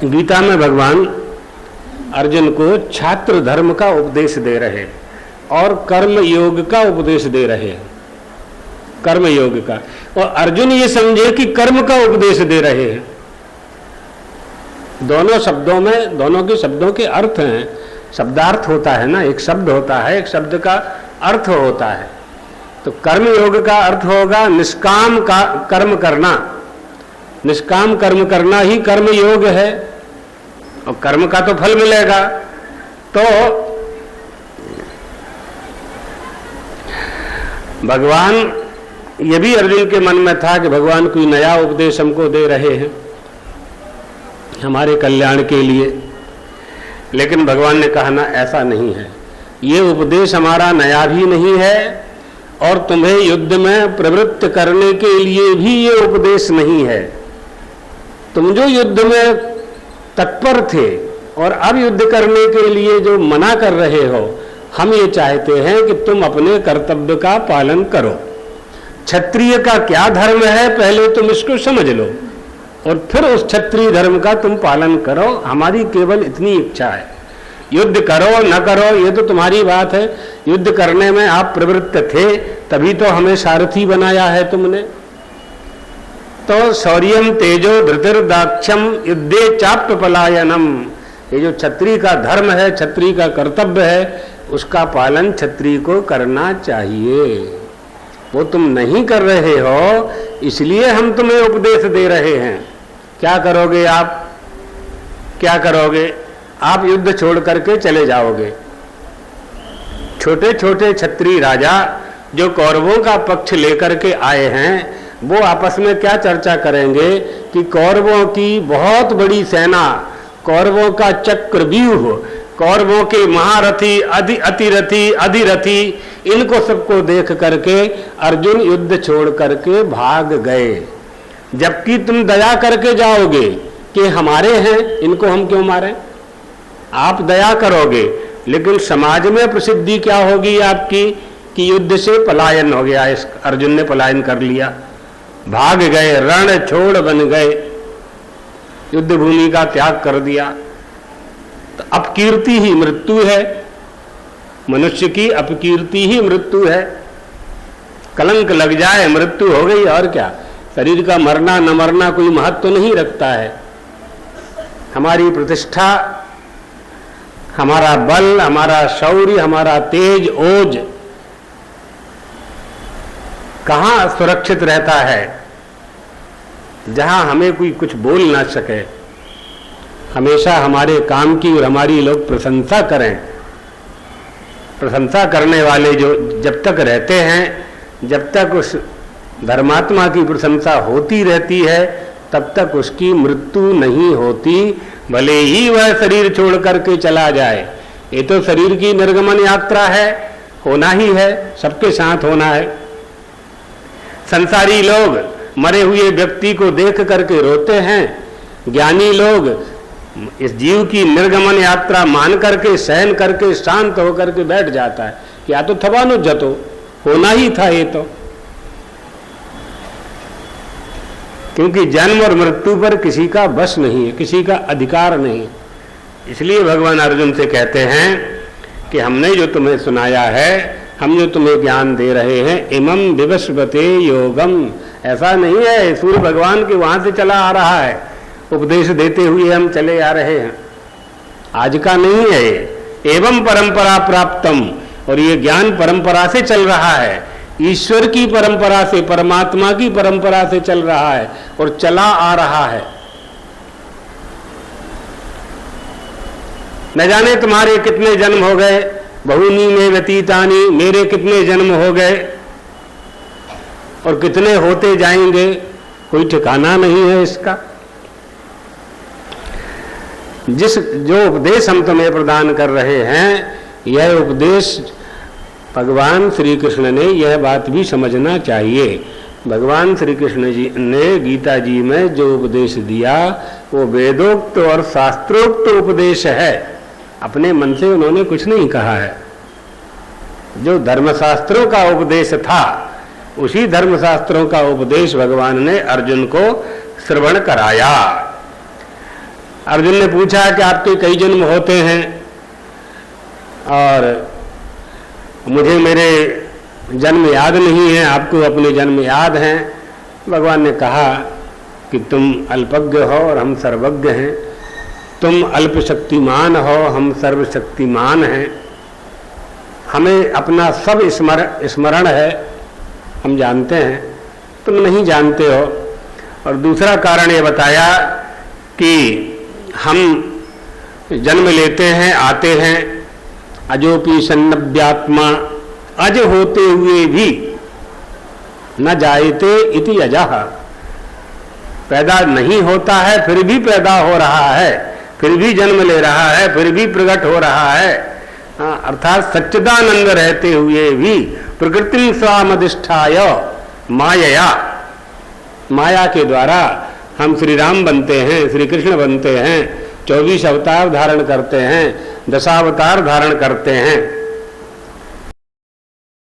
गीता में भगवान अर्जुन को छात्र धर्म का उपदेश दे रहे और कर्म योग का उपदेश दे रहे हैं, कर्म योग का। और अर्जुन ये समझे कि कर्म का उपदेश दे रहे हैं। दोनों शब्दों में, दोनों के शब्दों के अर्थ हैं। शब्दार्थ होता है ना, एक शब्द होता है, एक शब्द का अर्थ होता है। तो कर्म योग का अर्थ होगा निष्काम का कर्म करना। निष्काम कर्म करना ही कर्म योग है और कर्म का तो फल मिलेगा। तो भगवान, ये भी अर्जुन के मन में था कि भगवान कोई नया उपदेश हमको दे रहे हैं हमारे कल्याण के लिए। लेकिन भगवान ने कहा ना, ऐसा नहीं है, ये उपदेश हमारा नया भी नहीं है और तुम्हें युद्ध में प्रवृत्त करने के लिए भी ये उपदेश नहीं है। तुम जो युद्ध में तत्पर थे और अब युद्ध करने के लिए जो मना कर रहे हो, हम ये चाहते हैं कि तुम अपने कर्तव्य का पालन करो। क्षत्रिय का क्या धर्म है पहले तुम इसको समझ लो और फिर उस क्षत्रिय धर्म का तुम पालन करो। हमारी केवल इतनी इच्छा है। युद्ध करो न करो ये तो तुम्हारी बात है। युद्ध करने में आप प्रवृत्त थे, तभी तो हमें सारथी बनाया है तुमने। तो शौर्यम तेजो धृतिर्दाक्ष्यम युद्धे चाप्य पलायनम, ये जो क्षत्रिय का धर्म है, क्षत्रिय का कर्तव्य है, उसका पालन क्षत्रिय को करना चाहिए। वो तुम नहीं कर रहे हो, इसलिए हम तुम्हें उपदेश दे रहे हैं। क्या करोगे आप? क्या करोगे आप? युद्ध छोड़ करके चले जाओगे। छोटे छोटे क्षत्रिय राजा जो कौरवों का पक्ष लेकर के आए हैं, वो आपस में क्या चर्चा करेंगे कि कौरवों की बहुत बड़ी सेना, कौरवों का चक्रव्यूह, कौरवों के महारथी, अतिरथी, अधिरथी, इनको सबको देख करके अर्जुन युद्ध छोड़ करके भाग गए। जबकि तुम दया करके जाओगे कि हमारे हैं, इनको हम क्यों मारें। आप दया करोगे, लेकिन समाज में प्रसिद्धि क्या होगी आपकी कि युद्ध से पलायन हो गया, इस अर्जुन ने पलायन कर लिया, भाग गए, रण छोड़ बन गए, युद्ध भूमि का त्याग कर दिया। तो अपकीर्ति ही मृत्यु है, मनुष्य की अपकीर्ति ही मृत्यु है। कलंक लग जाए मृत्यु हो गई, और क्या। शरीर का मरना न मरना कोई महत्व तो नहीं रखता है। हमारी प्रतिष्ठा, हमारा बल, हमारा शौर्य, हमारा तेज ओज कहाँ सुरक्षित रहता है? जहां हमें कोई कुछ बोल ना सके, हमेशा हमारे काम की और हमारी लोग प्रशंसा करें। प्रशंसा करने वाले जो जब तक रहते हैं, जब तक उस धर्मात्मा की प्रशंसा होती रहती है, तब तक उसकी मृत्यु नहीं होती, भले ही वह शरीर छोड़ करके चला जाए। ये तो शरीर की निर्गमन यात्रा है, होना ही है, सबके साथ होना है। संसारी लोग मरे हुए व्यक्ति को देख करके रोते हैं, ज्ञानी लोग इस जीव की निर्गमन यात्रा मान करके, सहन करके, शांत होकर के बैठ जाता है कि या तो थवानो जतो, होना ही था ये तो। क्योंकि जन्म और मृत्यु पर किसी का बस नहीं है, किसी का अधिकार नहीं। इसलिए भगवान अर्जुन से कहते हैं कि हमने जो तुम्हें सुनाया है, हम जो तुम्हें ज्ञान दे रहे हैं, इमं विवस्वते योगम, ऐसा नहीं है सूर्य भगवान के वहां से चला आ रहा है, उपदेश देते हुए हम चले आ रहे हैं, आज का नहीं है ये। एवं परंपरा प्राप्तम, और ये ज्ञान परंपरा से चल रहा है, ईश्वर की परंपरा से, परमात्मा की परंपरा से चल रहा है और चला आ रहा है। न जाने तुम्हारे कितने जन्म हो गए, बहुनी में व्यतीतानी, मेरे कितने जन्म हो गए और कितने होते जाएंगे, कोई ठिकाना नहीं है इसका। जो उपदेश हम तुम्हें प्रदान कर रहे हैं, यह उपदेश भगवान श्री कृष्ण ने, यह बात भी समझना चाहिए। भगवान श्री कृष्ण जी ने गीता जी में जो उपदेश दिया, वो वेदोक्त और शास्त्रोक्त उपदेश है। अपने मन से उन्होंने कुछ नहीं कहा है। जो धर्मशास्त्रों का उपदेश था, उसी धर्मशास्त्रों का उपदेश भगवान ने अर्जुन को श्रवण कराया। अर्जुन ने पूछा कि आपके कई जन्म होते हैं और मुझे मेरे जन्म याद नहीं है, आपको अपने जन्म याद हैं। भगवान ने कहा कि तुम अल्पज्ञ हो और हम सर्वज्ञ हैं, तुम अल्प शक्तिमान हो, हम सर्वशक्तिमान हैं, हमें अपना सब स्मरण है, हम जानते हैं, तुम नहीं जानते हो। और दूसरा कारण ये बताया कि हम जन्म लेते हैं, आते हैं, अजोपि सन्नभ्यात्मा, अज होते हुए भी न जायते इति अजः, पैदा नहीं होता है फिर भी पैदा हो रहा है, फिर भी जन्म ले रहा है, फिर भी प्रकट हो रहा है। अर्थात सच्चिदानंद रहते हुए भी प्रकृति स्वामधिष्ठाय मायया, माया के द्वारा हम श्री राम बनते हैं, श्री कृष्ण बनते हैं, 24 अवतार धारण करते हैं, 10 अवतार धारण करते हैं।